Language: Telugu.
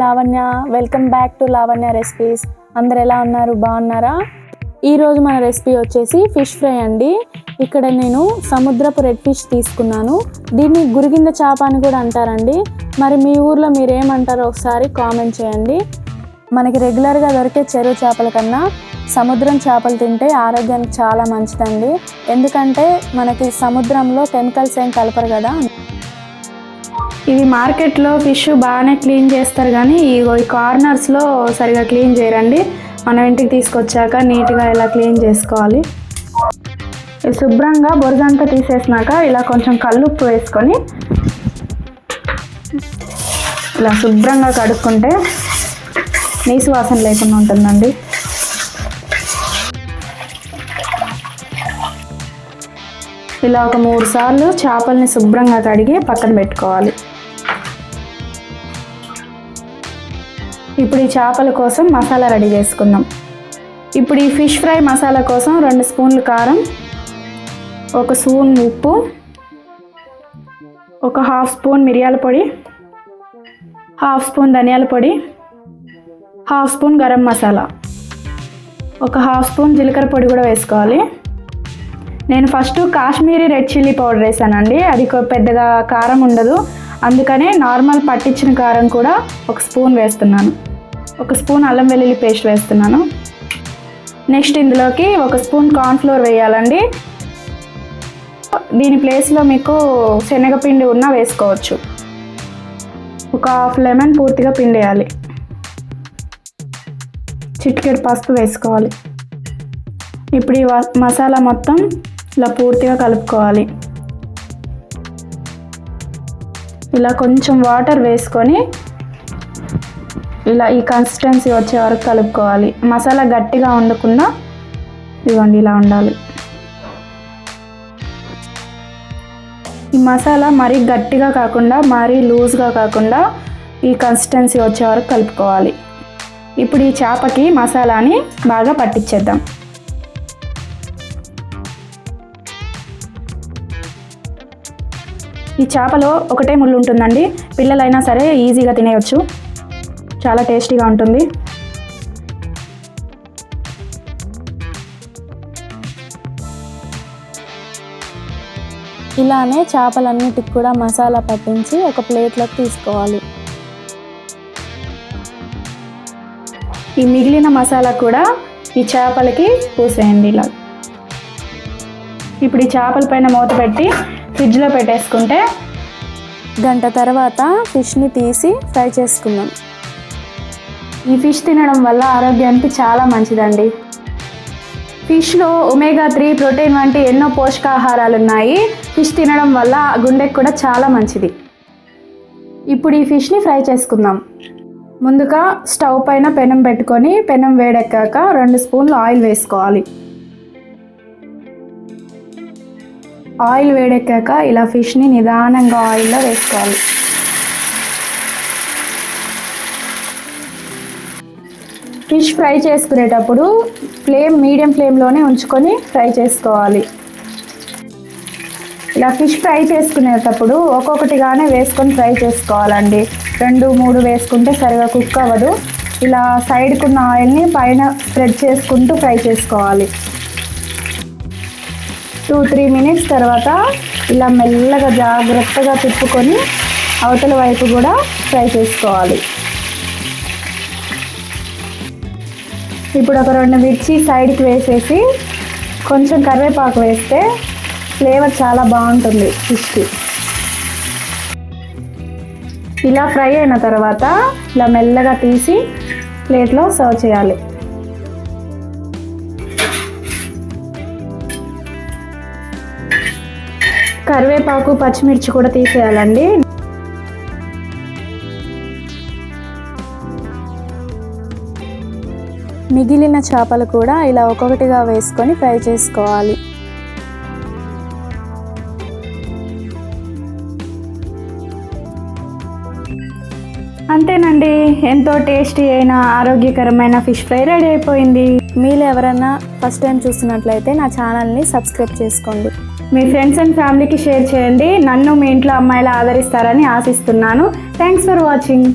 Lavanya. Welcome back to Lavanya recipes. అందరు ఎలా ఉన్నారు? బాగున్నారా? ఈరోజు మన రెసిపీ వచ్చేసి ఫిష్ ఫ్రై అండి. ఇక్కడ నేను సముద్రపు రెడ్ ఫిష్ తీసుకున్నాను. దీన్ని గురిగింద చేప అని కూడా అంటారండి. మరి మీ ఊర్లో మీరేమంటారో ఒకసారి కామెంట్ చేయండి. మనకి రెగ్యులర్గా దొరికే చెరువు చేపల కన్నా సముద్రం చేపలు తింటే ఆరోగ్యానికి చాలా మంచిదండి. ఎందుకంటే మనకి సముద్రంలో కెమికల్స్ ఏం కలపరు కదా. ఇవి మార్కెట్లో ఫిష్ బాగానే క్లీన్ చేస్తారు, కానీ ఈ కార్నర్స్లో సరిగా క్లీన్ చేయరండి. మనం ఇంటికి తీసుకొచ్చాక నీట్గా ఇలా క్లీన్ చేసుకోవాలి. శుభ్రంగా బొరుజంతా తీసేసినాక ఇలా కొంచెం కల్లుప్పు వేసుకొని ఇలా శుభ్రంగా కడుక్కుంటే నీసు వాసన లేకుండా ఉంటుందండి. ఇలా ఒక 3 సార్లు చేపల్ని శుభ్రంగా కడిగి పక్కన పెట్టుకోవాలి. ఇప్పుడు ఈ చేపల కోసం మసాలా రెడీ చేసుకుందాం. ఇప్పుడు ఈ ఫిష్ ఫ్రై మసాలా కోసం 2 స్పూన్లు కారం, 1 స్పూన్ ఉప్పు, 1/2 స్పూన్ మిరియాల పొడి, 1/2 స్పూన్ ధనియాల పొడి, 1/2 స్పూన్ గరం మసాలా, 1/2 స్పూన్ జీలకర్ర పొడి కూడా వేసుకోవాలి. నేను first Kashmiri red chilli powder వేసానండి. అది పెద్దగా కారం ఉండదు, అందుకనే నార్మల్ పట్టించిన కారం కూడా 1 స్పూన్ వేస్తున్నాను. 1 స్పూన్ అల్లం వెల్లుల్లి పేస్ట్ వేస్తున్నాను. నెక్స్ట్ ఇందులోకి 1 స్పూన్ కార్న్ఫ్లోర్ వేయాలండి. దీని ప్లేస్లో మీకు శనగపిండి ఉన్నా వేసుకోవచ్చు. 1/2 లెమన్ పూర్తిగా పిండేయాలి. చిటికెడు పసుపు వేసుకోవాలి. ఇప్పుడు ఈ మసాలా మొత్తం ఇలా పూర్తిగా కలుపుకోవాలి. ఇలా కొంచెం వాటర్ వేసుకొని ఇలా ఈ కన్సిస్టెన్సీ వచ్చే వరకు కలుపుకోవాలి. మసాలా గట్టిగా ఉండకుండా ఇవ్వండి, ఇలా ఉండాలి. ఈ మసాలా మరీ గట్టిగా కాకుండా మరీ లూజ్గా కాకుండా ఈ కన్సిస్టెన్సీ వచ్చే వరకు కలుపుకోవాలి. ఇప్పుడు ఈ చేపకి మసాలాని బాగా పట్టించేద్దాం. ఈ చేపలో ఒకటే ముళ్ళు ఉంటుందండి. పిల్లలైనా సరే ఈజీగా తినేయచ్చు, చాలా టేస్టీగా ఉంటుంది. ఇలానే చేపలన్నిటికి కూడా మసాలా పట్టించి ఒక ప్లేట్లోకి తీసుకోవాలి. ఈ మిగిలిన మసాలా కూడా ఈ చేపలకి పూసేయండి ఇలా. ఇప్పుడు ఈ చేపల పైన మూత పెట్టి ఫ్రిడ్జ్లో పెట్టేసుకుంటే గంట తర్వాత ఫిష్ని తీసి ఫ్రై చేసుకుందాం. ఈ ఫిష్ తినడం వల్ల ఆరోగ్యానికి చాలా మంచిదండి. ఫిష్లో ఒమేగా 3 ప్రోటీన్ వంటి ఎన్నో పోషకాహారాలు ఉన్నాయి. ఫిష్ తినడం వల్ల గుండెకి కూడా చాలా మంచిది. ఇప్పుడు ఈ ఫిష్ని ఫ్రై చేసుకుందాం. ముందుగా స్టవ్ పైన పెనం పెట్టుకొని పెనం వేడెక్కాక 2 స్పూన్లు ఆయిల్ వేసుకోవాలి. ఆయిల్ వేడెక్కాక ఇలా ఫిష్ని నిదానంగా ఆయిల్లో వేసుకోవాలి. ఫిష్ ఫ్రై చేసుకునేటప్పుడు మీడియం ఫ్లేమ్లోనే ఉంచుకొని ఫ్రై చేసుకోవాలి. ఇలా ఫిష్ ఫ్రై చేసుకునేటప్పుడు ఒక్కొక్కటిగానే వేసుకొని ఫ్రై చేసుకోవాలండి. 2, 3 వేసుకుంటే సరిగా కుక్ అవ్వదు. ఇలా సైడ్కున్న ఆయిల్ని పైన స్ప్రెడ్ చేసుకుంటూ ఫ్రై చేసుకోవాలి. 2-3 మినిట్స్ తర్వాత ఇలా మెల్లగా జాగ్రత్తగా తిప్పుకొని అవతల వైపు కూడా ఫ్రై చేసుకోవాలి. ఇప్పుడు ఒక 2 మిర్చి సైడ్కి వేసేసి కొంచెం కరివేపాకు వేస్తే ఫ్లేవర్ చాలా బాగుంటుంది ఫిష్కి. ఇలా ఫ్రై అయిన తర్వాత ఇలా మెల్లగా తీసి ప్లేట్లో సర్వ్ చేయాలి. కరివేపాకు పచ్చిమిర్చి కూడా తీసేయాలండి. మిగిలిన చేపలు కూడా ఇలా ఒక్కొక్కటిగా వేసుకొని ఫ్రై చేసుకోవాలి. అంతేనండి, ఎంతో టేస్టీ అయిన ఆరోగ్యకరమైన ఫిష్ ఫ్రై రెడీ అయిపోయింది. మీరు ఎవరైనా ఫస్ట్ టైం చూస్తున్నట్లయితే నా ఛానల్ని సబ్స్క్రైబ్ చేసుకోండి. మీ ఫ్రెండ్స్ అండ్ ఫ్యామిలీకి షేర్ చేయండి. నన్ను మీ ఇంట్లో అమ్మాయిలా ఆదరిస్తారని ఆశిస్తున్నాను. Thanks for watching.